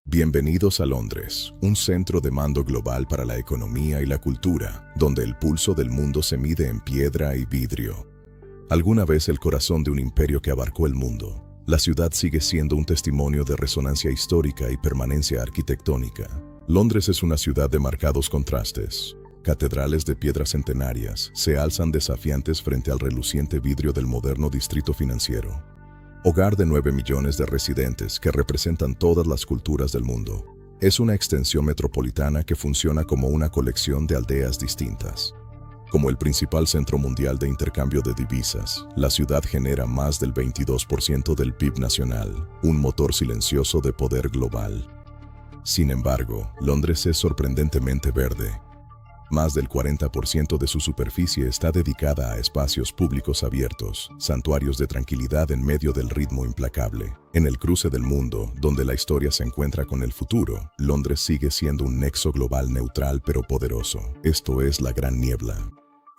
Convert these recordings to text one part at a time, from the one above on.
Bienvenidos a Londres, un centro de mando global para la economía y la cultura, donde el pulso del mundo se mide en piedra y vidrio. Alguna vez el corazón de un imperio que abarcó el mundo, la ciudad sigue siendo un testimonio de resonancia histórica y permanencia arquitectónica. Londres es una ciudad de marcados contrastes. Catedrales de piedras centenarias se alzan desafiantes frente al reluciente vidrio del moderno distrito financiero. Hogar de 9 millones de residentes que representan todas las culturas del mundo. Es una extensión metropolitana que funciona como una colección de aldeas distintas. Como el principal centro mundial de intercambio de divisas, la ciudad genera más del 22% del PIB nacional, un motor silencioso de poder global. Sin embargo, Londres es sorprendentemente verde. Más del 40% de su superficie está dedicada a espacios públicos abiertos, santuarios de tranquilidad en medio del ritmo implacable. En el cruce del mundo, donde la historia se encuentra con el futuro, Londres sigue siendo un nexo global neutral pero poderoso. Esto es la Gran Niebla.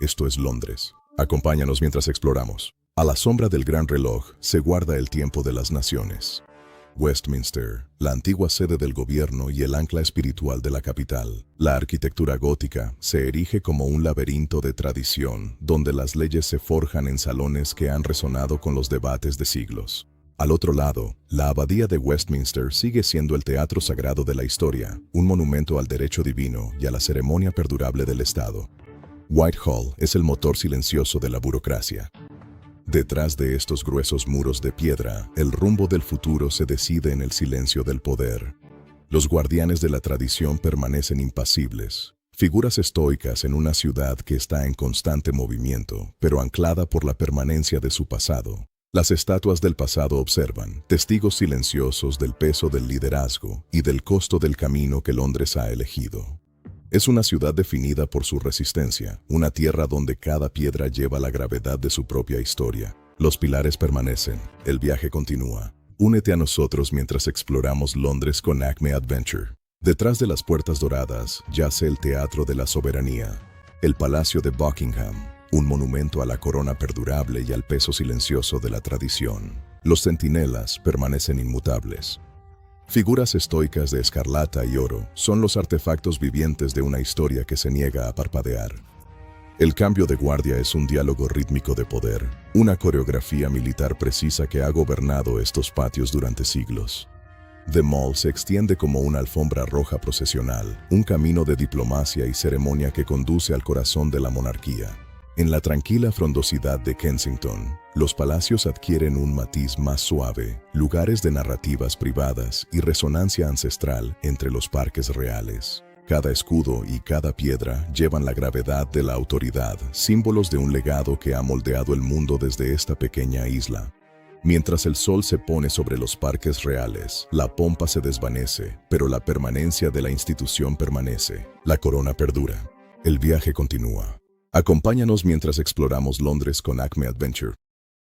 Esto es Londres. Acompáñanos mientras exploramos. A la sombra del gran reloj se guarda el tiempo de las naciones. Westminster, la antigua sede del gobierno y el ancla espiritual de la capital. La arquitectura gótica se erige como un laberinto de tradición, donde las leyes se forjan en salones que han resonado con los debates de siglos. Al otro lado, la abadía de Westminster sigue siendo el teatro sagrado de la historia, un monumento al derecho divino y a la ceremonia perdurable del Estado. Whitehall es el motor silencioso de la burocracia. Detrás de estos gruesos muros de piedra, el rumbo del futuro se decide en el silencio del poder. Los guardianes de la tradición permanecen impasibles, figuras estoicas en una ciudad que está en constante movimiento, pero anclada por la permanencia de su pasado. Las estatuas del pasado observan, testigos silenciosos del peso del liderazgo y del costo del camino que Londres ha elegido. Es una ciudad definida por su resistencia, una tierra donde cada piedra lleva la gravedad de su propia historia. Los pilares permanecen, el viaje continúa. Únete a nosotros mientras exploramos Londres con Acme Adventure. Detrás de las puertas doradas yace el Teatro de la Soberanía, el Palacio de Buckingham, un monumento a la corona perdurable y al peso silencioso de la tradición. Los centinelas permanecen inmutables. Figuras estoicas de escarlata y oro son los artefactos vivientes de una historia que se niega a parpadear. El cambio de guardia es un diálogo rítmico de poder, una coreografía militar precisa que ha gobernado estos patios durante siglos. The Mall se extiende como una alfombra roja procesional, un camino de diplomacia y ceremonia que conduce al corazón de la monarquía. En la tranquila frondosidad de Kensington, los palacios adquieren un matiz más suave, lugares de narrativas privadas y resonancia ancestral entre los parques reales. Cada escudo y cada piedra llevan la gravedad de la autoridad, símbolos de un legado que ha moldeado el mundo desde esta pequeña isla. Mientras el sol se pone sobre los parques reales, la pompa se desvanece, pero la permanencia de la institución permanece. La corona perdura. El viaje continúa. Acompáñanos mientras exploramos Londres con Acme Adventure.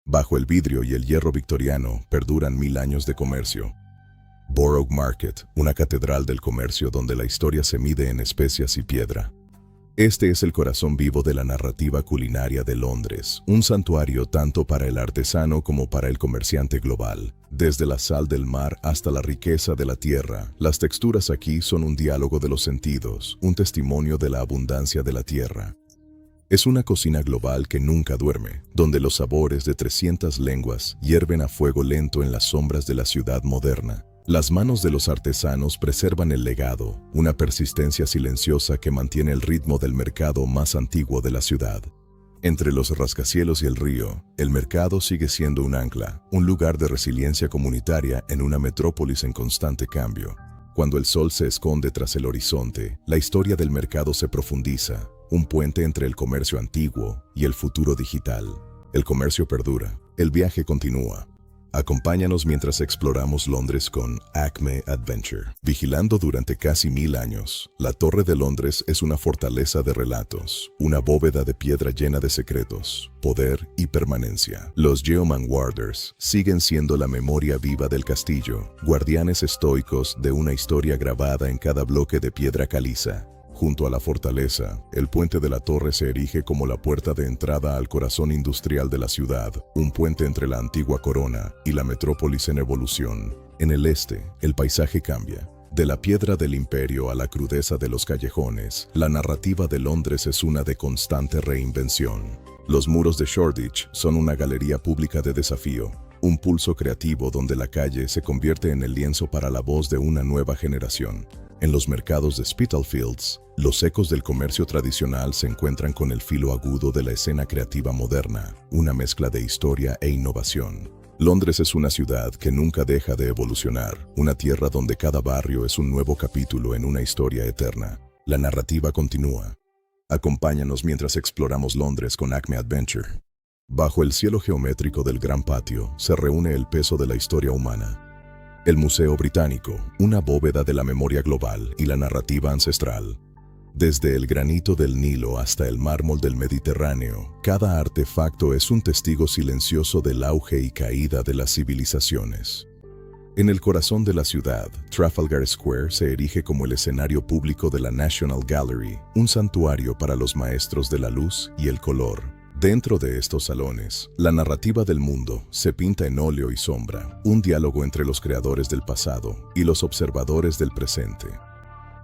Bajo el vidrio y el hierro victoriano perduran 1000 años de comercio. Borough Market, una catedral del comercio donde la historia se mide en especias y piedra. Este es el corazón vivo de la narrativa culinaria de Londres, un santuario tanto para el artesano como para el comerciante global. Desde la sal del mar hasta la riqueza de la tierra, las texturas aquí son un diálogo de los sentidos, un testimonio de la abundancia de la tierra. Es una cocina global que nunca duerme, donde los sabores de 300 lenguas hierven a fuego lento en las sombras de la ciudad moderna. Las manos de los artesanos preservan el legado, una persistencia silenciosa que mantiene el ritmo del mercado más antiguo de la ciudad. Entre los rascacielos y el río, el mercado sigue siendo un ancla, un lugar de resiliencia comunitaria en una metrópolis en constante cambio. Cuando el sol se esconde tras el horizonte, la historia del mercado se profundiza, un puente entre el comercio antiguo y el futuro digital. El comercio perdura, el viaje continúa. Acompáñanos mientras exploramos Londres con Acme Adventure. Vigilando durante casi 1000 años, la Torre de Londres es una fortaleza de relatos, una bóveda de piedra llena de secretos, poder y permanencia. Los Yeoman Warders siguen siendo la memoria viva del castillo, guardianes estoicos de una historia grabada en cada bloque de piedra caliza. Junto a la fortaleza, el puente de la torre se erige como la puerta de entrada al corazón industrial de la ciudad, un puente entre la antigua corona y la metrópolis en evolución. En el este, el paisaje cambia. De la piedra del imperio a la crudeza de los callejones, la narrativa de Londres es una de constante reinvención. Los muros de Shoreditch son una galería pública de desafío, un pulso creativo donde la calle se convierte en el lienzo para la voz de una nueva generación. En los mercados de Spitalfields, los ecos del comercio tradicional se encuentran con el filo agudo de la escena creativa moderna, una mezcla de historia e innovación. Londres es una ciudad que nunca deja de evolucionar, una tierra donde cada barrio es un nuevo capítulo en una historia eterna. La narrativa continúa. Acompáñanos mientras exploramos Londres con Acme Adventure. Bajo el cielo geométrico del gran patio se reúne el peso de la historia humana. El Museo Británico, una bóveda de la memoria global y la narrativa ancestral. Desde el granito del Nilo hasta el mármol del Mediterráneo, cada artefacto es un testigo silencioso del auge y caída de las civilizaciones. En el corazón de la ciudad, Trafalgar Square se erige como el escenario público de la National Gallery, un santuario para los maestros de la luz y el color. Dentro de estos salones, la narrativa del mundo se pinta en óleo y sombra, un diálogo entre los creadores del pasado y los observadores del presente.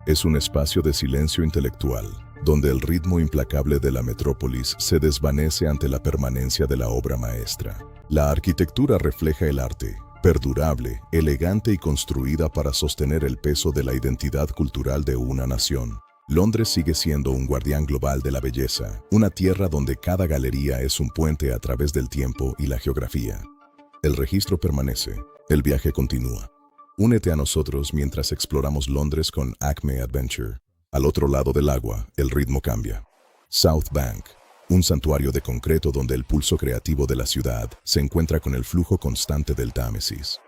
Es un espacio de silencio intelectual, donde el ritmo implacable de la metrópolis se desvanece ante la permanencia de la obra maestra. La arquitectura refleja el arte, perdurable, elegante y construida para sostener el peso de la identidad cultural de una nación. Londres sigue siendo un guardián global de la belleza, una tierra donde cada galería es un puente a través del tiempo y la geografía. El registro permanece, el viaje continúa. Únete a nosotros mientras exploramos Londres con Acme Adventure. Al otro lado del agua, el ritmo cambia. South Bank, un santuario de concreto donde el pulso creativo de la ciudad se encuentra con el flujo constante del Támesis.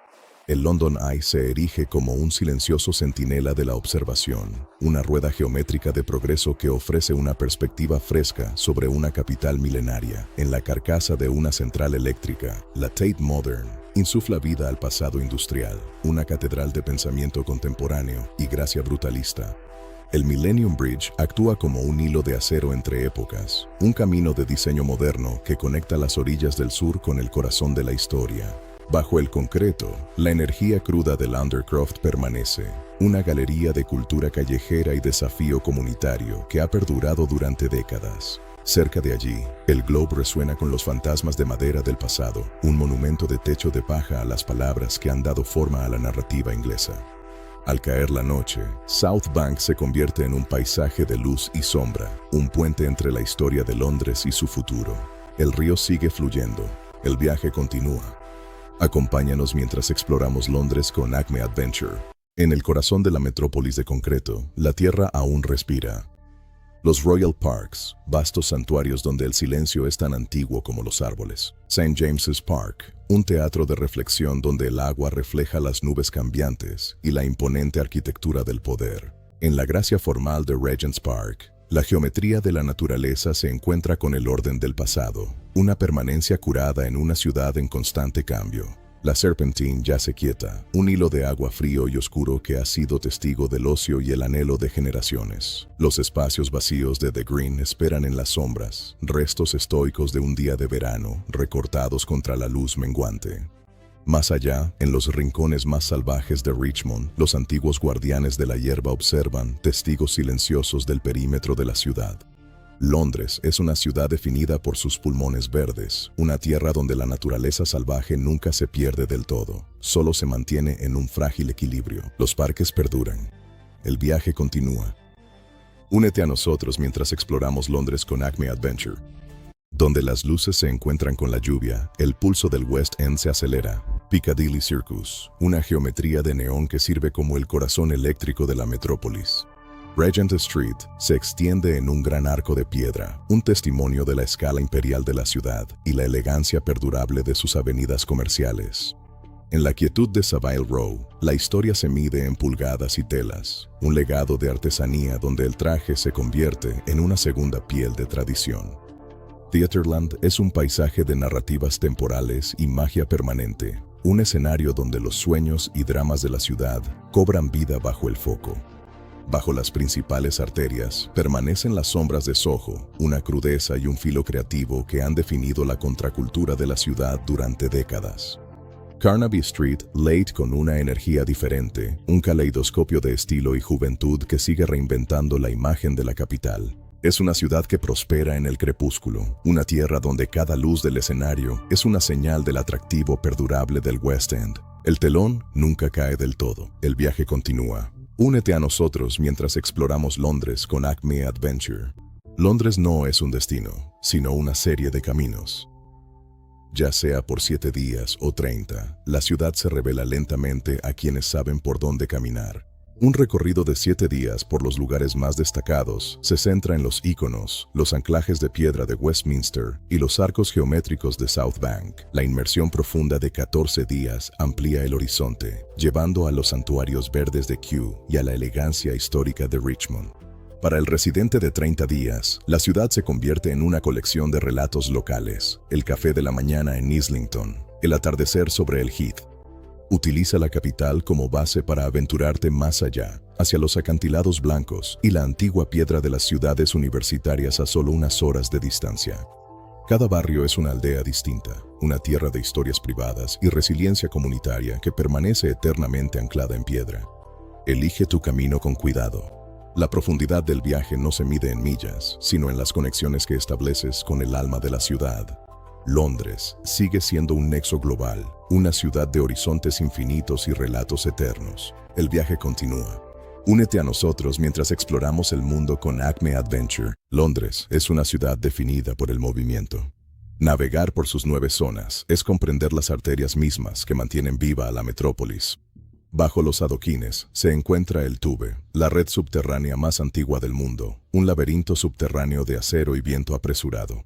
El London Eye se erige como un silencioso centinela de la observación, una rueda geométrica de progreso que ofrece una perspectiva fresca sobre una capital milenaria. En la carcasa de una central eléctrica, la Tate Modern insufla vida al pasado industrial, una catedral de pensamiento contemporáneo y gracia brutalista. El Millennium Bridge actúa como un hilo de acero entre épocas, un camino de diseño moderno que conecta las orillas del sur con el corazón de la historia. Bajo el concreto, la energía cruda del Undercroft permanece, una galería de cultura callejera y desafío comunitario que ha perdurado durante décadas. Cerca de allí, el Globe resuena con los fantasmas de madera del pasado, un monumento de techo de paja a las palabras que han dado forma a la narrativa inglesa. Al caer la noche, South Bank se convierte en un paisaje de luz y sombra, un puente entre la historia de Londres y su futuro. El río sigue fluyendo, el viaje continúa. Acompáñanos mientras exploramos Londres con Acme Adventure. En el corazón de la metrópolis de concreto, la tierra aún respira. Los Royal Parks, vastos santuarios donde el silencio es tan antiguo como los árboles. St. James's Park, un teatro de reflexión donde el agua refleja las nubes cambiantes y la imponente arquitectura del poder. En la gracia formal de Regent's Park, la geometría de la naturaleza se encuentra con el orden del pasado, una permanencia curada en una ciudad en constante cambio. La Serpentine yace quieta, un hilo de agua frío y oscuro que ha sido testigo del ocio y el anhelo de generaciones. Los espacios vacíos de The Green esperan en las sombras, restos estoicos de un día de verano, recortados contra la luz menguante. Más allá, en los rincones más salvajes de Richmond, los antiguos guardianes de la hierba observan, testigos silenciosos del perímetro de la ciudad. Londres es una ciudad definida por sus pulmones verdes, una tierra donde la naturaleza salvaje nunca se pierde del todo, solo se mantiene en un frágil equilibrio. Los parques perduran. El viaje continúa. Únete a nosotros mientras exploramos Londres con Acme Adventure. Donde las luces se encuentran con la lluvia, el pulso del West End se acelera. Piccadilly Circus, una geometría de neón que sirve como el corazón eléctrico de la metrópolis. Regent Street se extiende en un gran arco de piedra, un testimonio de la escala imperial de la ciudad y la elegancia perdurable de sus avenidas comerciales. En la quietud de Savile Row, la historia se mide en pulgadas y telas, un legado de artesanía donde el traje se convierte en una segunda piel de tradición. Theatreland es un paisaje de narrativas temporales y magia permanente, un escenario donde los sueños y dramas de la ciudad cobran vida bajo el foco. Bajo las principales arterias permanecen las sombras de Soho, una crudeza y un filo creativo que han definido la contracultura de la ciudad durante décadas. Carnaby Street, late con una energía diferente, un caleidoscopio de estilo y juventud que sigue reinventando la imagen de la capital. Es una ciudad que prospera en el crepúsculo, una tierra donde cada luz del escenario es una señal del atractivo perdurable del West End. El telón nunca cae del todo, el viaje continúa. Únete a nosotros mientras exploramos Londres con Acme Adventure. Londres no es un destino, sino una serie de caminos. Ya sea por 7 días o 30, la ciudad se revela lentamente a quienes saben por dónde caminar. Un recorrido de 7 días por los lugares más destacados se centra en los íconos, los anclajes de piedra de Westminster y los arcos geométricos de South Bank. La inmersión profunda de 14 días amplía el horizonte, llevando a los santuarios verdes de Kew y a la elegancia histórica de Richmond. Para el residente de 30 días, la ciudad se convierte en una colección de relatos locales. El café de la mañana en Islington, el atardecer sobre el Heath. Utiliza la capital como base para aventurarte más allá, hacia los acantilados blancos y la antigua piedra de las ciudades universitarias a solo unas horas de distancia. Cada barrio es una aldea distinta, una tierra de historias privadas y resiliencia comunitaria que permanece eternamente anclada en piedra. Elige tu camino con cuidado. La profundidad del viaje no se mide en millas, sino en las conexiones que estableces con el alma de la ciudad. Londres sigue siendo un nexo global, una ciudad de horizontes infinitos y relatos eternos. El viaje continúa. Únete a nosotros mientras exploramos el mundo con Acme Adventure. Londres es una ciudad definida por el movimiento. Navegar por sus 9 zonas es comprender las arterias mismas que mantienen viva a la metrópolis. Bajo los adoquines se encuentra el Tube, la red subterránea más antigua del mundo, un laberinto subterráneo de acero y viento apresurado.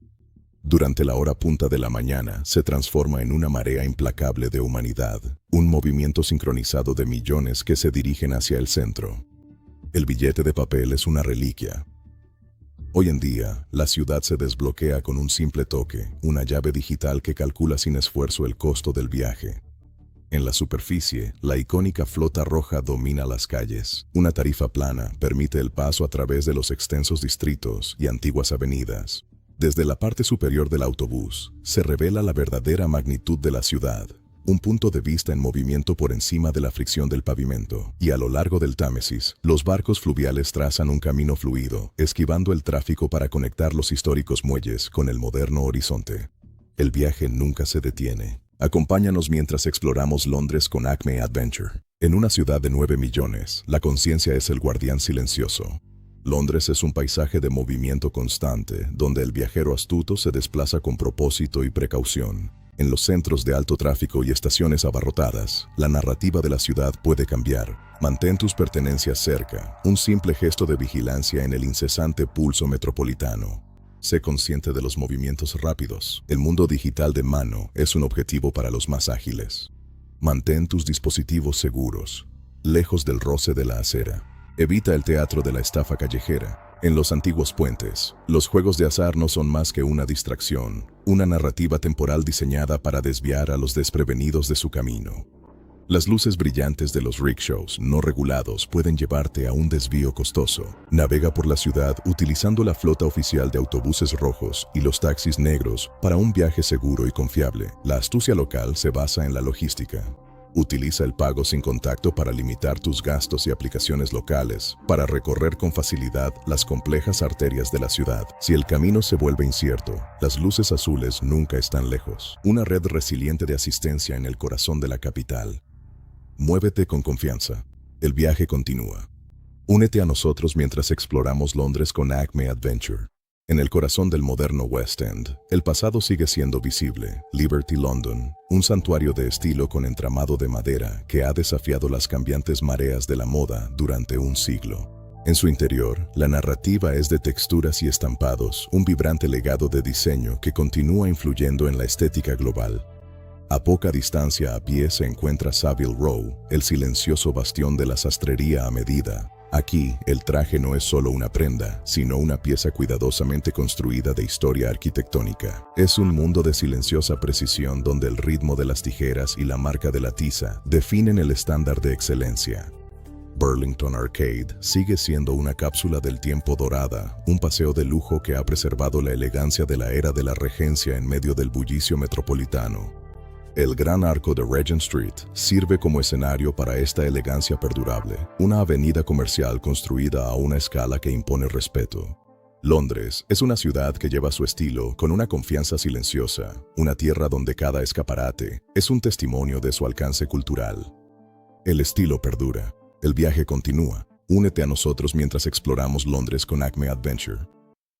Durante la hora punta de la mañana se transforma en una marea implacable de humanidad, un movimiento sincronizado de millones que se dirigen hacia el centro. El billete de papel es una reliquia. Hoy en día, la ciudad se desbloquea con un simple toque, una llave digital que calcula sin esfuerzo el costo del viaje. En la superficie, la icónica flota roja domina las calles. Una tarifa plana permite el paso a través de los extensos distritos y antiguas avenidas. Desde la parte superior del autobús, se revela la verdadera magnitud de la ciudad, un punto de vista en movimiento por encima de la fricción del pavimento. Y a lo largo del Támesis, los barcos fluviales trazan un camino fluido, esquivando el tráfico para conectar los históricos muelles con el moderno horizonte. El viaje nunca se detiene. Acompáñanos mientras exploramos Londres con Acme Adventure. En una ciudad de 9 millones, la conciencia es el guardián silencioso. Londres es un paisaje de movimiento constante, donde el viajero astuto se desplaza con propósito y precaución. En los centros de alto tráfico y estaciones abarrotadas, la narrativa de la ciudad puede cambiar. Mantén tus pertenencias cerca, un simple gesto de vigilancia en el incesante pulso metropolitano. Sé consciente de los movimientos rápidos. El mundo digital de mano es un objetivo para los más ágiles. Mantén tus dispositivos seguros, lejos del roce de la acera. Evita el teatro de la estafa callejera. En los antiguos puentes, los juegos de azar no son más que una distracción, una narrativa temporal diseñada para desviar a los desprevenidos de su camino. Las luces brillantes de los rickshaws no regulados pueden llevarte a un desvío costoso. Navega por la ciudad utilizando la flota oficial de autobuses rojos y los taxis negros para un viaje seguro y confiable. La astucia local se basa en la logística. Utiliza el pago sin contacto para limitar tus gastos y aplicaciones locales, para recorrer con facilidad las complejas arterias de la ciudad. Si el camino se vuelve incierto, las luces azules nunca están lejos. Una red resiliente de asistencia en el corazón de la capital. Muévete con confianza. El viaje continúa. Únete a nosotros mientras exploramos Londres con Acme Adventure. En el corazón del moderno West End, el pasado sigue siendo visible. Liberty London, un santuario de estilo con entramado de madera que ha desafiado las cambiantes mareas de la moda durante un siglo. En su interior, la narrativa es de texturas y estampados, un vibrante legado de diseño que continúa influyendo en la estética global. A poca distancia a pie se encuentra Savile Row, el silencioso bastión de la sastrería a medida. Aquí, el traje no es solo una prenda, sino una pieza cuidadosamente construida de historia arquitectónica. Es un mundo de silenciosa precisión donde el ritmo de las tijeras y la marca de la tiza definen el estándar de excelencia. Burlington Arcade sigue siendo una cápsula del tiempo dorada, un paseo de lujo que ha preservado la elegancia de la era de la regencia en medio del bullicio metropolitano. El gran arco de Regent Street sirve como escenario para esta elegancia perdurable, una avenida comercial construida a una escala que impone respeto. Londres es una ciudad que lleva su estilo con una confianza silenciosa, una tierra donde cada escaparate es un testimonio de su alcance cultural. El estilo perdura, el viaje continúa. Únete a nosotros mientras exploramos Londres con Acme Adventure.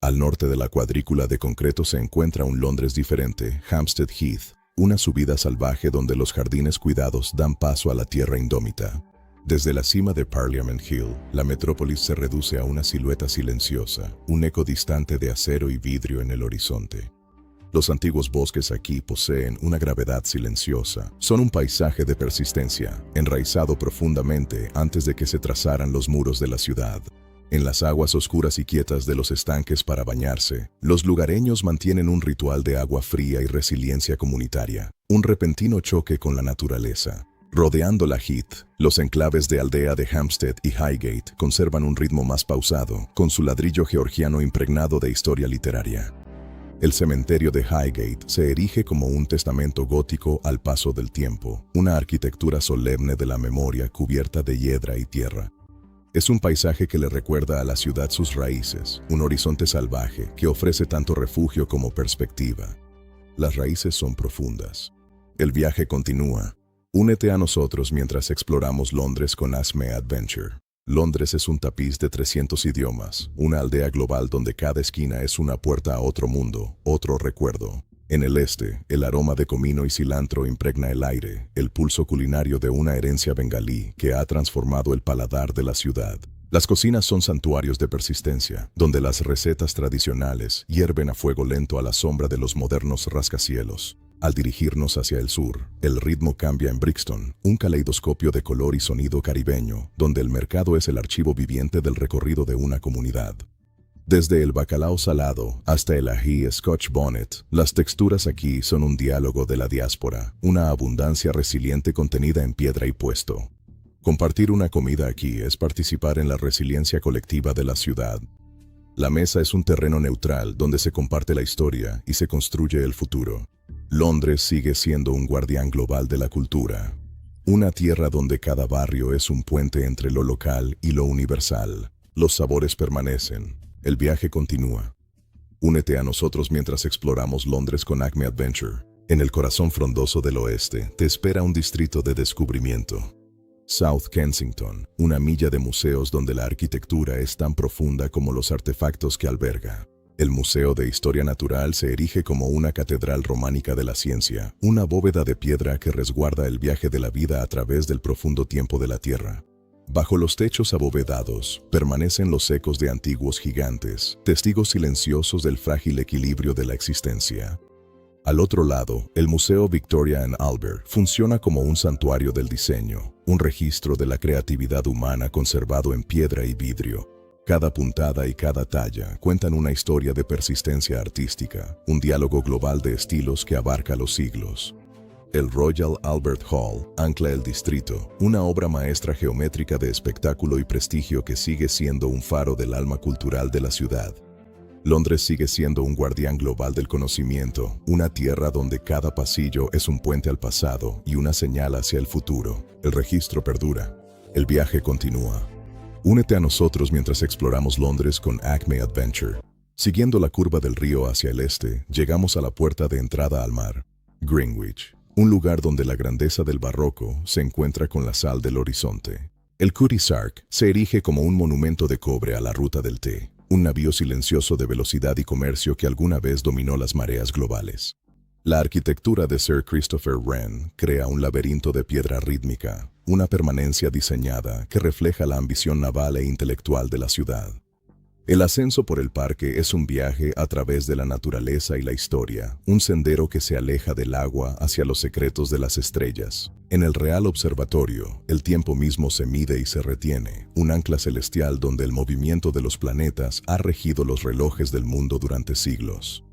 Al norte de la cuadrícula de concreto se encuentra un Londres diferente, Hampstead Heath, una subida salvaje donde los jardines cuidados dan paso a la tierra indómita. Desde la cima de Parliament Hill, la metrópolis se reduce a una silueta silenciosa, un eco distante de acero y vidrio en el horizonte. Los antiguos bosques aquí poseen una gravedad silenciosa. Son un paisaje de persistencia, enraizado profundamente antes de que se trazaran los muros de la ciudad. En las aguas oscuras y quietas de los estanques para bañarse, los lugareños mantienen un ritual de agua fría y resiliencia comunitaria, un repentino choque con la naturaleza. Rodeando la Heath, los enclaves de aldea de Hampstead y Highgate conservan un ritmo más pausado, con su ladrillo georgiano impregnado de historia literaria. El cementerio de Highgate se erige como un testamento gótico al paso del tiempo, una arquitectura solemne de la memoria cubierta de hiedra y tierra. Es un paisaje que le recuerda a la ciudad sus raíces, un horizonte salvaje que ofrece tanto refugio como perspectiva. Las raíces son profundas. El viaje continúa. Únete a nosotros mientras exploramos Londres con Acme Adventure. Londres es un tapiz de 300 idiomas, una aldea global donde cada esquina es una puerta a otro mundo, otro recuerdo. En el este, el aroma de comino y cilantro impregna el aire, el pulso culinario de una herencia bengalí que ha transformado el paladar de la ciudad. Las cocinas son santuarios de persistencia, donde las recetas tradicionales hierven a fuego lento a la sombra de los modernos rascacielos. Al dirigirnos hacia el sur, el ritmo cambia en Brixton, un caleidoscopio de color y sonido caribeño, donde el mercado es el archivo viviente del recorrido de una comunidad. Desde el bacalao salado hasta el ají Scotch bonnet, las texturas aquí son un diálogo de la diáspora, una abundancia resiliente contenida en piedra y puesto. Compartir una comida aquí es participar en la resiliencia colectiva de la ciudad. La mesa es un terreno neutral donde se comparte la historia y se construye el futuro. Londres sigue siendo un guardián global de la cultura, una tierra donde cada barrio es un puente entre lo local y lo universal. Los sabores permanecen. El viaje continúa. Únete a nosotros mientras exploramos Londres con Acme Adventure. En el corazón frondoso del oeste te espera un distrito de descubrimiento. South Kensington, una milla de museos donde la arquitectura es tan profunda como los artefactos que alberga. El Museo de Historia Natural se erige como una catedral románica de la ciencia, una bóveda de piedra que resguarda el viaje de la vida a través del profundo tiempo de la Tierra. Bajo los techos abovedados permanecen los ecos de antiguos gigantes, testigos silenciosos del frágil equilibrio de la existencia. Al otro lado, el Museo Victoria and Albert funciona como un santuario del diseño, un registro de la creatividad humana conservado en piedra y vidrio. Cada puntada y cada talla cuentan una historia de persistencia artística, un diálogo global de estilos que abarca los siglos. El Royal Albert Hall ancla el distrito, una obra maestra geométrica de espectáculo y prestigio que sigue siendo un faro del alma cultural de la ciudad. Londres sigue siendo un guardián global del conocimiento, una tierra donde cada pasillo es un puente al pasado y una señal hacia el futuro. El registro perdura. El viaje continúa. Únete a nosotros mientras exploramos Londres con Acme Adventure. Siguiendo la curva del río hacia el este, llegamos a la puerta de entrada al mar, Greenwich. Un lugar donde la grandeza del barroco se encuentra con la sal del horizonte. El Cutty Sark se erige como un monumento de cobre a la ruta del té, un navío silencioso de velocidad y comercio que alguna vez dominó las mareas globales. La arquitectura de Sir Christopher Wren crea un laberinto de piedra rítmica, una permanencia diseñada que refleja la ambición naval e intelectual de la ciudad. El ascenso por el parque es un viaje a través de la naturaleza y la historia, un sendero que se aleja del agua hacia los secretos de las estrellas. En el Real Observatorio, el tiempo mismo se mide y se retiene, un ancla celestial donde el movimiento de los planetas ha regido los relojes del mundo durante siglos.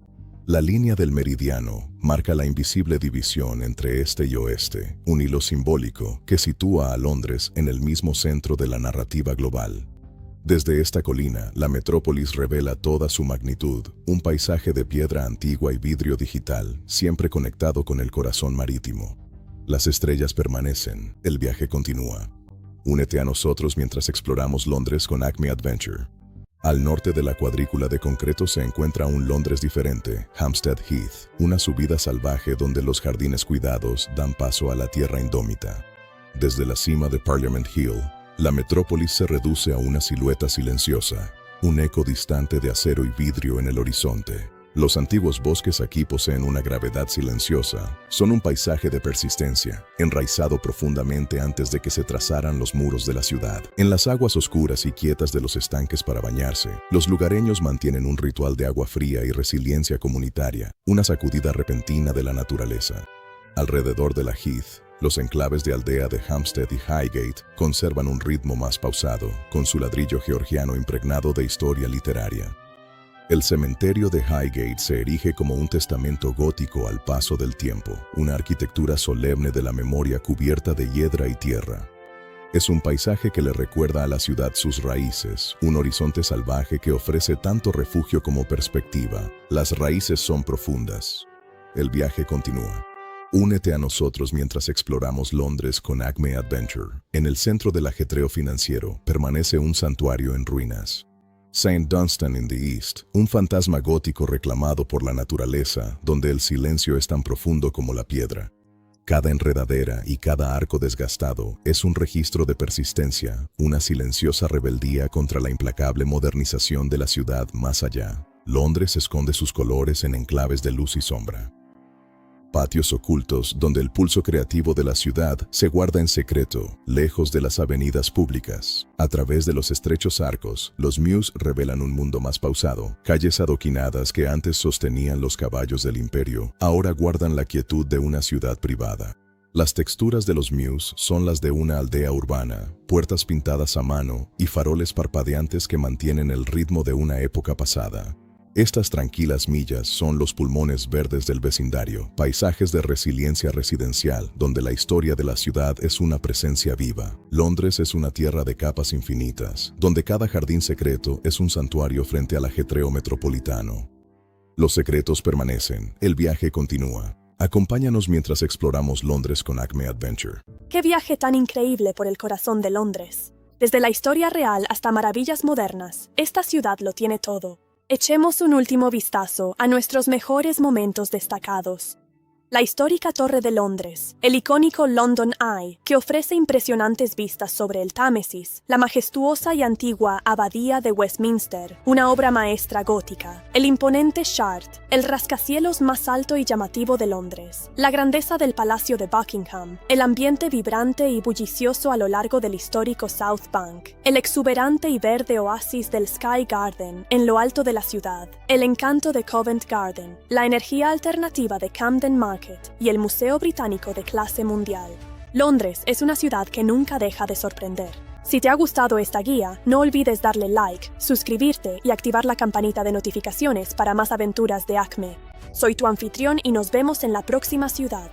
La línea del meridiano marca la invisible división entre este y oeste, un hilo simbólico que sitúa a Londres en el mismo centro de la narrativa global. Desde esta colina, la metrópolis revela toda su magnitud, un paisaje de piedra antigua y vidrio digital, siempre conectado con el corazón marítimo. Las estrellas permanecen, el viaje continúa. Únete a nosotros mientras exploramos Londres con Acme Adventure. Al norte de la cuadrícula de concreto se encuentra un Londres diferente, Hampstead Heath, una subida salvaje donde los jardines cuidados dan paso a la tierra indómita. Desde la cima de Parliament Hill, la metrópolis se reduce a una silueta silenciosa, un eco distante de acero y vidrio en el horizonte. Los antiguos bosques aquí poseen una gravedad silenciosa, son un paisaje de persistencia, enraizado profundamente antes de que se trazaran los muros de la ciudad. En las aguas oscuras y quietas de los estanques para bañarse, los lugareños mantienen un ritual de agua fría y resiliencia comunitaria, una sacudida repentina de la naturaleza. Alrededor de la Heath, los enclaves de aldea de Hampstead y Highgate conservan un ritmo más pausado, con su ladrillo georgiano impregnado de historia literaria. El cementerio de Highgate se erige como un testamento gótico al paso del tiempo, una arquitectura solemne de la memoria cubierta de hiedra y tierra. Es un paisaje que le recuerda a la ciudad sus raíces, un horizonte salvaje que ofrece tanto refugio como perspectiva. Las raíces son profundas. El viaje continúa. Únete a nosotros mientras exploramos Londres con Acme Adventure. En el centro del ajetreo financiero permanece un santuario en ruinas. St. Dunstan in the East, un fantasma gótico reclamado por la naturaleza, donde el silencio es tan profundo como la piedra. Cada enredadera y cada arco desgastado es un registro de persistencia, una silenciosa rebeldía contra la implacable modernización de la ciudad más allá. Londres esconde sus colores en enclaves de luz y sombra. Patios ocultos donde el pulso creativo de la ciudad se guarda en secreto, lejos de las avenidas públicas. A través de los estrechos arcos, los Mews revelan un mundo más pausado. Calles adoquinadas que antes sostenían los caballos del imperio, ahora guardan la quietud de una ciudad privada. Las texturas de los Mews son las de una aldea urbana, puertas pintadas a mano y faroles parpadeantes que mantienen el ritmo de una época pasada. Estas tranquilas millas son los pulmones verdes del vecindario, paisajes de resiliencia residencial, donde la historia de la ciudad es una presencia viva. Londres es una tierra de capas infinitas, donde cada jardín secreto es un santuario frente al ajetreo metropolitano. Los secretos permanecen, el viaje continúa. Acompáñanos mientras exploramos Londres con Acme Adventure. ¡Qué viaje tan increíble por el corazón de Londres! Desde la historia real hasta maravillas modernas, esta ciudad lo tiene todo. Echemos un último vistazo a nuestros mejores momentos destacados. La histórica Torre de Londres, el icónico London Eye, que ofrece impresionantes vistas sobre el Támesis, la majestuosa y antigua Abadía de Westminster, una obra maestra gótica, el imponente Shard, el rascacielos más alto y llamativo de Londres, la grandeza del Palacio de Buckingham, el ambiente vibrante y bullicioso a lo largo del histórico South Bank, el exuberante y verde oasis del Sky Garden en lo alto de la ciudad, el encanto de Covent Garden, la energía alternativa de Camden Market y el Museo Británico de clase mundial. Londres es una ciudad que nunca deja de sorprender. Si te ha gustado esta guía, no olvides darle like, suscribirte y activar la campanita de notificaciones para más aventuras de Acme. Soy tu anfitrión y nos vemos en la próxima ciudad.